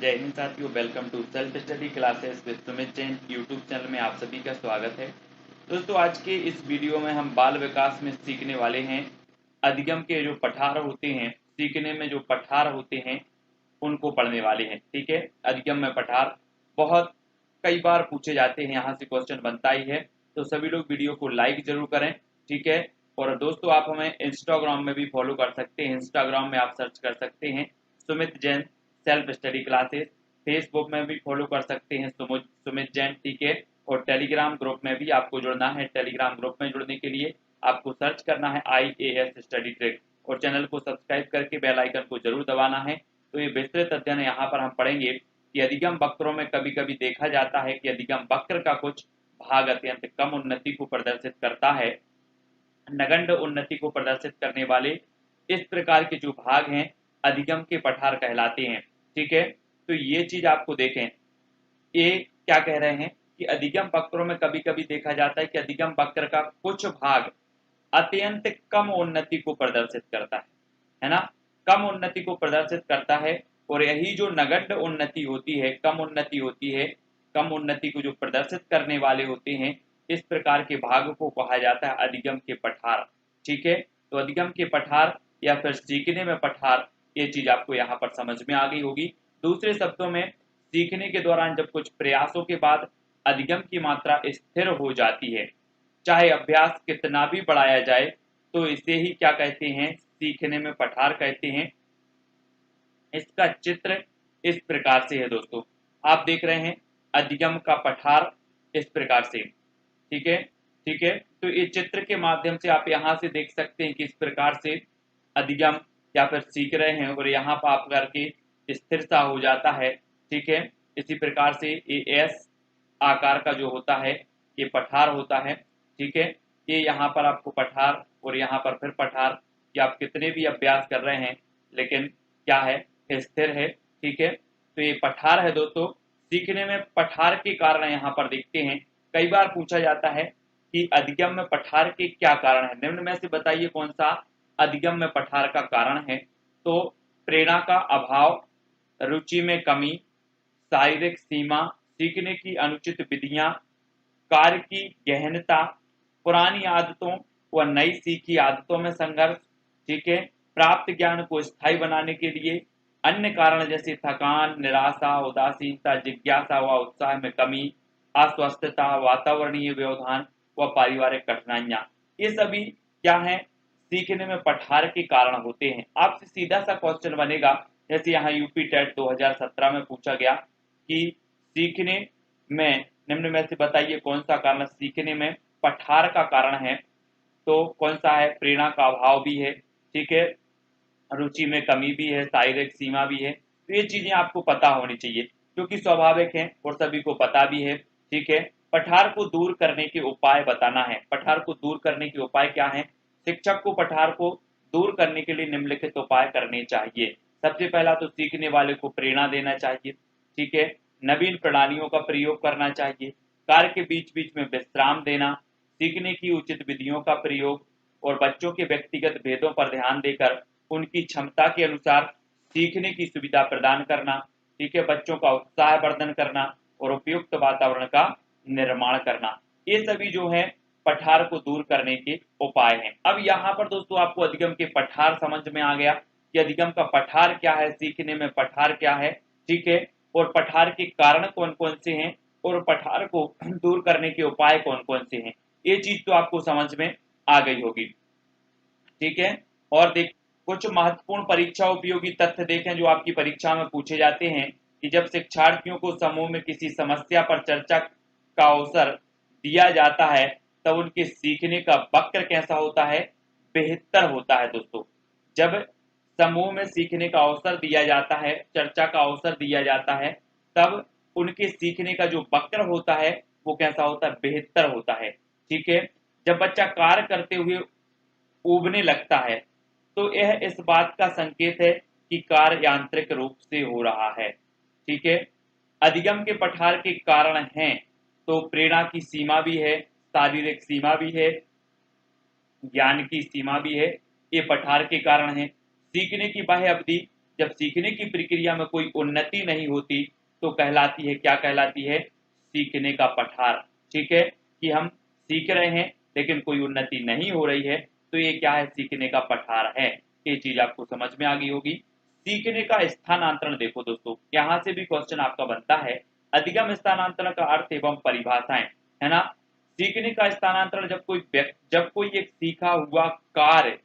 जय हिंद साथियों, welcome to self study classes with Sumit Jain YouTube channel में आप सभी का स्वागत है। दोस्तों, आज के इस वीडियो में हम बाल विकास में सीखने वाले हैं अधिगम के जो पठार होते हैं, सीखने में जो पठार होते हैं उनको पढ़ने वाले हैं। ठीक है, अधिगम में पठार बहुत कई बार पूछे जाते हैं, यहाँ से क्वेश्चन बनता ही है, तो सभी लोग वीडियो को लाइक जरूर करें। ठीक है, और दोस्तों आप हमें इंस्टाग्राम में भी फॉलो कर सकते हैं। इंस्टाग्राम में आप सर्च कर सकते हैं Sumit Jain self study classes. Facebook में भी फॉलो कर सकते हैं सुमित जैन। ठीक है, और टेलीग्राम ग्रुप में भी आपको जुड़ना है। टेलीग्राम ग्रुप में जुड़ने के लिए आपको सर्च करना है IAS स्टडी ट्रिक और चैनल को सब्सक्राइब करके बेल आइकन को जरूर दबाना है। तो ये विस्तृत अध्ययन यहाँ पर हम पढ़ेंगे कि अधिगम वक्रों में कभी कभी देखा जाता है कि अधिगम वक्र का कुछ भाग अत्यंत कम उन्नति को प्रदर्शित करता है। नगण्य उन्नति को प्रदर्शित करने वाले इस प्रकार के जो भाग हैं अधिगम के पठार कहलाते हैं। ठीक है, तो ये चीज आपको देखें, ये क्या कह रहे हैं कि अधिगम वक्रों में कभी कभी देखा जाता है कि अधिगम वक्र का कुछ भाग अत्यंत कम उन्नति को प्रदर्शित करता है ना, कम उन्नति को प्रदर्शित करता है। और यही जो नगण्य उन्नति होती है, कम उन्नति होती है, कम उन्नति को जो प्रदर्शित करने वाले होते हैं, इस प्रकार के भाग को कहा जाता है अधिगम के पठार। ठीक है, तो अधिगम के पठार या फिर सीखने में पठार, ये चीज आपको यहाँ पर समझ में आ गई होगी। दूसरे शब्दों में, सीखने के दौरान जब कुछ प्रयासों के बाद अधिगम की मात्रा स्थिर हो जाती है, चाहे अभ्यास कितना भी बढ़ाया जाए, तो इसे ही क्या कहते हैं, सीखने में पठार कहते हैं। इसका चित्र इस प्रकार से है दोस्तों, आप देख रहे हैं अधिगम का पठार इस प्रकार से। ठीक है, ठीक है, तो इस चित्र के माध्यम से आप यहाँ से देख सकते हैं कि इस प्रकार से अधिगम या फिर सीख रहे हैं और यहाँ पर आप करके स्थिरता हो जाता है। ठीक है, इसी प्रकार से ये एस आकार का जो होता है ये पठार होता है। ठीक है, ये यहाँ पर आपको पठार और यहाँ पर फिर पठार, कि आप कितने भी अभ्यास कर रहे हैं लेकिन क्या है, स्थिर है। ठीक है, तो ये पठार है दोस्तों। सीखने में पठार के कारण यहाँ पर देखते हैं, कई बार पूछा जाता है कि अधिगम में पठार के क्या कारण है, निम्न में से बताइए कौन सा अधिगम में पठार का कारण है। तो प्रेरणा का अभाव, रुचि में कमी, शारीरिक सीमा, सीखने की अनुचित विधियां, कार्य की गहनता, पुरानी आदतों व नई सीखी आदतों में संघर्ष। ठीक है, प्राप्त ज्ञान को स्थायी बनाने के लिए अन्य कारण जैसे थकान, निराशा, उदासीनता, जिज्ञासा व उत्साह में कमी, अस्वस्थता, वातावरणीय व्यवधान व पारिवारिक कठिनाइयां, ये सभी क्या है, सीखने में पठार के कारण होते हैं। आपसे सीधा सा क्वेश्चन बनेगा, जैसे यहाँ यूपी टेट 2017 में पूछा गया कि सीखने में निम्न में से बताइए कौन सा कारण सीखने में पठार का कारण है। तो कौन सा है, प्रेरणा का अभाव भी है। ठीक है, रुचि में कमी भी है, शारीरिक सीमा भी है। तो ये चीजें आपको पता होनी चाहिए क्योंकि स्वाभाविक है और सभी को पता भी है। ठीक है, पठार को दूर करने के उपाय बताना है। पठार को दूर करने के उपाय क्या है, शिक्षक को पठार को दूर करने के लिए निम्नलिखित उपाय करने चाहिए। सबसे पहला तो सीखने वाले को प्रेरणा देना चाहिए। ठीक है, नवीन प्रणालियों का प्रयोग करना चाहिए, कार्य के बीच बीच में विश्राम देना, सीखने की उचित विधियों का प्रयोग और बच्चों के व्यक्तिगत भेदों पर ध्यान देकर उनकी क्षमता के अनुसार सीखने की सुविधा प्रदान करना। ठीक है, बच्चों का उत्साह वर्धन करना और उपयुक्त वातावरण का निर्माण करना, ये सभी जो है पठार को दूर करने के उपाय हैं। अब यहाँ पर दोस्तों आपको अधिगम के पठार समझ में आ गया कि अधिगम का पठार क्या है, सीखने में पठार क्या है। ठीक है, और पठार के कारण कौन कौन से हैं और पठार को दूर करने के उपाय कौन कौन से हैं, ये चीज तो आपको समझ में आ गई होगी। ठीक है, और देख कुछ महत्वपूर्ण परीक्षा उपयोगी तथ्य देखें जो आपकी परीक्षा में पूछे जाते हैं कि जब शिक्षार्थियों को समूह में किसी समस्या पर चर्चा का अवसर दिया जाता है तब उनके सीखने का वक्र कैसा होता है, बेहतर होता है दोस्तों। जब समूह में सीखने का अवसर दिया जाता है, चर्चा का अवसर दिया जाता है, तब उनके सीखने का जो वक्र होता है वो कैसा होता है, बेहतर होता है। ठीक है, जब बच्चा कार्य करते हुए ऊबने लगता है तो यह इस बात का संकेत है कि कार्य यांत्रिक रूप से हो रहा है। ठीक है, अधिगम के पठार के कारण हैं तो प्रेरणा की सीमा भी है, शारीरिक सीमा भी है, ज्ञान की सीमा भी है, ये पठार के कारण है। सीखने की बाह्य अवधि जब सीखने की प्रक्रिया में कोई उन्नति नहीं होती तो कहलाती है, क्या कहलाती है? सीखने का पठार। ठीक है, कि हम सीख रहे हैं लेकिन कोई उन्नति नहीं हो रही है, तो ये क्या है? सीखने का पठार है। ये चीज आपको समझ में आ गई होगी। सीखने का स्थानांतरण देखो दोस्तों, यहाँ से भी क्वेश्चन आपका बनता है। अधिगम स्थानांतरण का अर्थ एवं परिभाषाएं, है ना। सीखने का स्थानांतरण जब कोई एक सीखा हुआ कार्य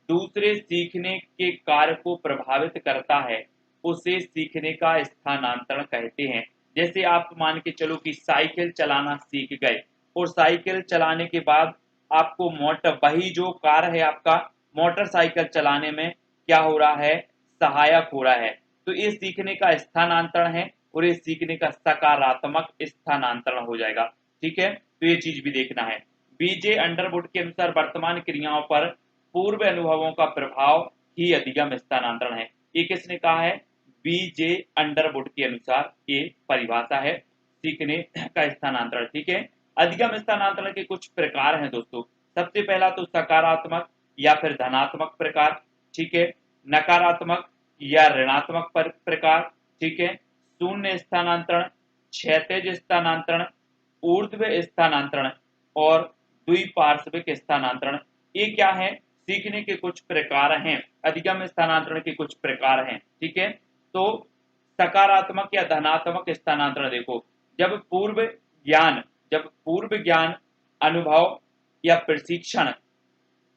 दूसरे सीखने के कार्य को प्रभावित करता है, उसे सीखने का स्थानांतरण कहते हैं। जैसे आप मान के चलो कि साइकिल चलाना सीख गए और साइकिल चलाने के बाद आपको वही जो कार है आपका मोटरसाइकिल चलाने में क्या हो रहा है? सहायक हो रहा है। तो ये सीखने का स्थानांतरण है और ये सीखने का सकारात्मक स्थानांतरण हो जाएगा। ठीक है, तो ये चीज भी देखना है। बीजे अंडरवुड के अनुसार वर्तमान क्रियाओं पर पूर्व अनुभवों का प्रभाव ही अधिगम स्थानांतरण है। ये किसने कहा है? बीजे अंडरवुड के अनुसार ये परिभाषा है सीखने का स्थानांतरण। ठीक है, अधिगम स्थानांतरण के कुछ प्रकार हैं दोस्तों। सबसे पहला तो सकारात्मक या फिर धनात्मक प्रकार। ठीक है, नकारात्मक या ऋणात्मक प्रकार। ठीक है, शून्य स्थानांतरण, क्षैतिज स्थानांतरण, ऊर्ध्व स्थानांतरण और द्विपार्श्विक स्थानांतरण। ये क्या है? सीखने के कुछ प्रकार हैं, अधिगम स्थानांतरण के कुछ प्रकार हैं। ठीक है, तो सकारात्मक या धनात्मक स्थानांतरण देखो, जब पूर्व ज्ञान अनुभव या प्रशिक्षण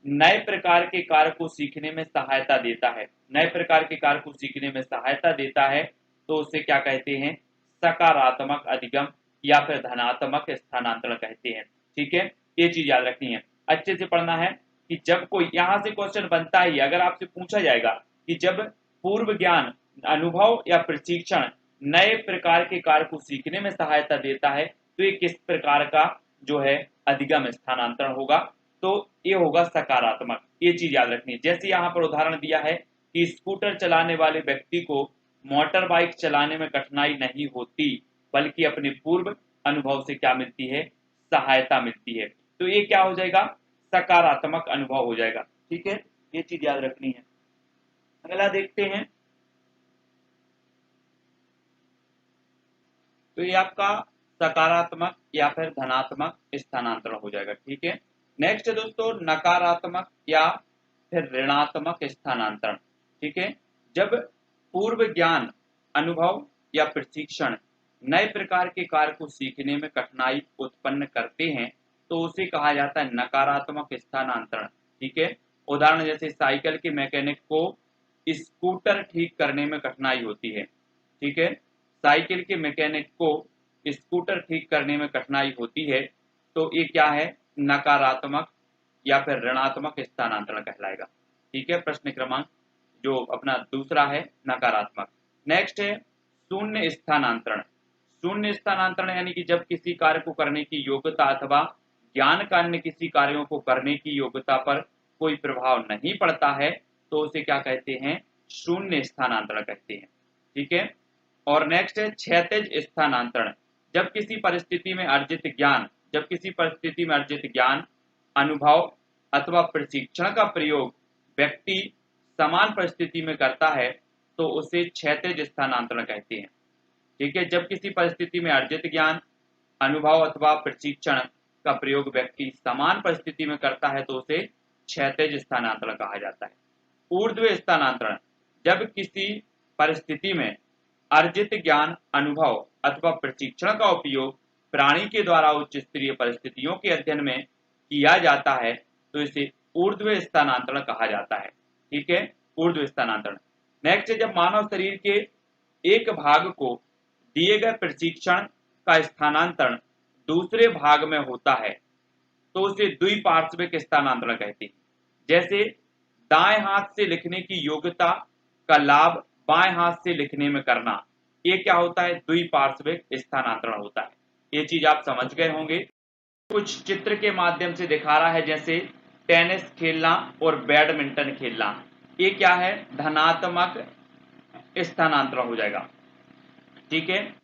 नए प्रकार के कार्य को सीखने में सहायता देता है, नए प्रकार के कार्य को सीखने में सहायता देता है, तो उसे क्या कहते हैं? सकारात्मक अधिगम या फिर धनात्मक स्थानांतरण कहते हैं। ठीक है, ये चीज याद रखनी है, अच्छे से पढ़ना है कि जब कोई यहां से क्वेश्चन बनता ही, अगर आपसे पूछा जाएगा कि जब पूर्व ज्ञान अनुभव या प्रशिक्षण नए प्रकार के कार्य को सीखने में सहायता देता है, तो ये किस प्रकार का जो है अधिगम स्थानांतरण होगा? तो ये होगा सकारात्मक। ये चीज याद रखनी है। जैसे यहाँ पर उदाहरण दिया है कि स्कूटर चलाने वाले व्यक्ति को मोटर बाइक चलाने में कठिनाई नहीं होती, बल्कि अपने पूर्व अनुभव से क्या मिलती है? सहायता मिलती है। तो ये क्या हो जाएगा? सकारात्मक अनुभव हो जाएगा। ठीक है, ये चीज याद रखनी है। अगला देखते हैं, तो ये आपका सकारात्मक या फिर धनात्मक स्थानांतरण हो जाएगा। ठीक है, नेक्स्ट है दोस्तों नकारात्मक या फिर ऋणात्मक स्थानांतरण। ठीक है, जब पूर्व ज्ञान अनुभव या प्रशिक्षण नए प्रकार के कार्य को सीखने में कठिनाई उत्पन्न करते हैं, तो उसे कहा जाता है नकारात्मक स्थानांतरण। ठीक है, उदाहरण जैसे साइकिल के मैकेनिक को स्कूटर ठीक करने में कठिनाई होती है। ठीक है, साइकिल के मैकेनिक को स्कूटर ठीक करने में कठिनाई होती है, तो ये क्या है? नकारात्मक या फिर ऋणात्मक स्थानांतरण कहलाएगा। ठीक है, प्रश्न क्रमांक जो अपना दूसरा है नकारात्मक। नेक्स्ट है शून्य स्थानांतरण। शून्य स्थानांतरण यानी कि जब किसी कार्य को करने की योग्यता अथवा ज्ञान का अन्य किसी कार्यों को करने की योग्यता पर कोई प्रभाव नहीं पड़ता है, तो उसे क्या कहते हैं? शून्य स्थानांतरण कहते हैं। ठीक है, और नेक्स्ट है क्षैतिज स्थानांतरण। जब किसी परिस्थिति में अर्जित ज्ञान अनुभव अथवा प्रशिक्षण का प्रयोग व्यक्ति समान परिस्थिति में करता है, तो उसे क्षैतिज स्थानांतरण कहते हैं। ठीक है, जब किसी परिस्थिति में अर्जित ज्ञान अनुभव अथवा प्रशिक्षण का प्रयोग व्यक्ति समान परिस्थिति में करता है, तो उसे क्षैतिज स्थानांतरण कहा जाता है। ऊर्ध्व स्थानांतरण, जब किसी परिस्थिति में अर्जित ज्ञान अनुभव अथवा प्रशिक्षण का उपयोग प्राणी के द्वारा उच्च स्तरीय परिस्थितियों के अध्ययन में किया जाता है, तो इसे ऊर्ध्व स्थानांतरण कहा जाता है। ठीक है, ऊर्ध्व स्थानांतरण। नेक्स्ट है जब मानव शरीर के एक भाग को दिए गए प्रशिक्षण का स्थानांतरण दूसरे भाग में होता है, तो उसे द्विपार्श्विक स्थानांतरण कहते हैं। जैसे दाएं हाथ से लिखने की योग्यता का लाभ बाएं हाथ से लिखने में करना, ये क्या होता है? द्विपार्श्विक स्थानांतरण होता है। ये चीज आप समझ गए होंगे। कुछ चित्र के माध्यम से दिखा रहा है, जैसे टेनिस खेलना और बैडमिंटन खेलना, ये क्या है? धनात्मक स्थानांतरण हो जाएगा। ठीक है,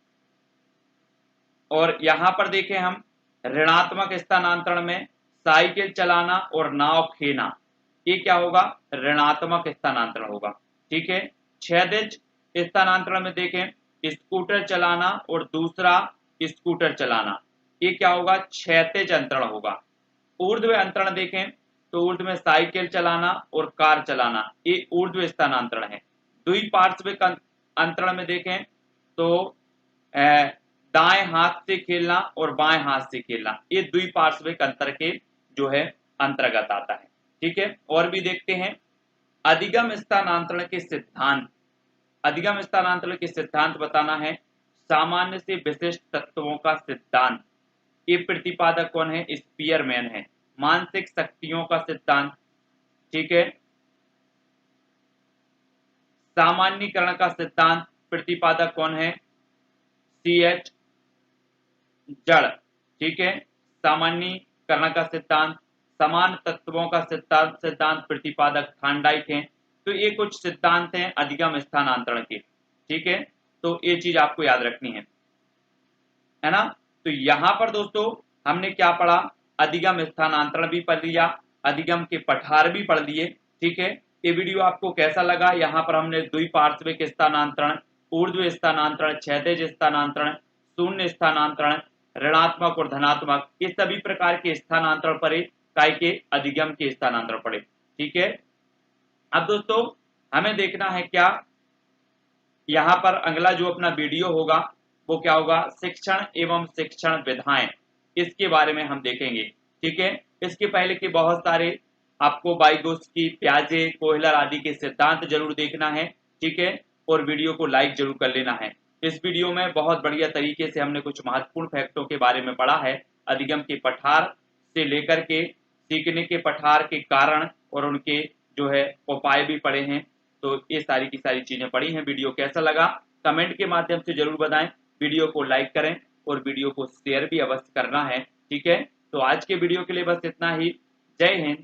और यहां पर देखें हम ऋणात्मक स्थानांतरण में साइकिल चलाना और नाव खेना, ये क्या होगा? ऋणात्मक स्थानांतरण होगा। ठीक है, क्षैतिज स्थानांतरण में देखें स्कूटर चलाना और दूसरा स्कूटर चलाना, ये क्या होगा, क्षैतिज अंतरण होगा। ऊर्ध्व अंतरण देखें तो ऊर्ध्व में साइकिल चलाना और कार चलाना, ये ऊर्ध्व स्थानांतरण है। द्विपार्श्विक अंतरण में देखें तो दाएं हाथ से खेलना और बाएं हाथ से खेलना, ये द्विपार्श्विक अंतर के जो है अंतर्गत आता है। ठीक है, और भी देखते हैं अधिगम स्थानांतरण के सिद्धांत। अधिगम स्थानांतरण के सिद्धांत बताना है सामान्य से विशिष्ट तत्वों का सिद्धांत, ये प्रतिपादक कौन है, स्पीयरमैन है। मानसिक शक्तियों का सिद्धांत, ठीक है, सामान्यीकरण का सिद्धांत प्रतिपादक कौन है, CH जड़, ठीक है, सामान्यीकरण का सिद्धांत। समान तत्वों का सिद्धांत प्रतिपादक थार्नडाइक हैं। तो ये कुछ सिद्धांत हैं अधिगम स्थानांतरण के, ठीक है, तो ये चीज आपको याद रखनी है ना। तो यहां पर दोस्तों हमने क्या पढ़ा, अधिगम स्थानांतरण भी पढ़ लिया, अधिगम के पठार भी पढ़ लिए। ठीक है, ये वीडियो आपको कैसा लगा, यहाँ पर हमने द्विपार्श्विक स्थानांतरण, ऊर्ध्व स्थानांतरण, क्षैतिज स्थानांतरण, शून्य स्थानांतरण, ऋणात्मक और धनात्मक, ये सभी प्रकार के स्थानांतरण पढ़े, काय के अधिगम के स्थानांतरण पढ़े। ठीक है, अब दोस्तों हमें देखना है क्या, यहाँ पर अगला जो अपना वीडियो होगा वो क्या होगा, शिक्षण एवं शिक्षण विधाएं, इसके बारे में हम देखेंगे। ठीक है, इसके पहले के बहुत सारे आपको वाइगोत्स्की, प्याजे, कोहलर आदि के सिद्धांत जरूर देखना है। ठीक है, और वीडियो को लाइक जरूर कर लेना है। इस वीडियो में बहुत बढ़िया तरीके से हमने कुछ महत्वपूर्ण फैक्टों के बारे में पढ़ा है, अधिगम के पठार से लेकर के सीखने के पठार के कारण और उनके जो है उपाय भी पढ़े हैं। तो ये सारी की सारी चीजें पढ़ी हैं। वीडियो कैसा लगा कमेंट के माध्यम से जरूर बताएं, वीडियो को लाइक करें और वीडियो को शेयर भी अवश्य करना है। ठीक है, तो आज के वीडियो के लिए बस इतना ही। जय हिंद।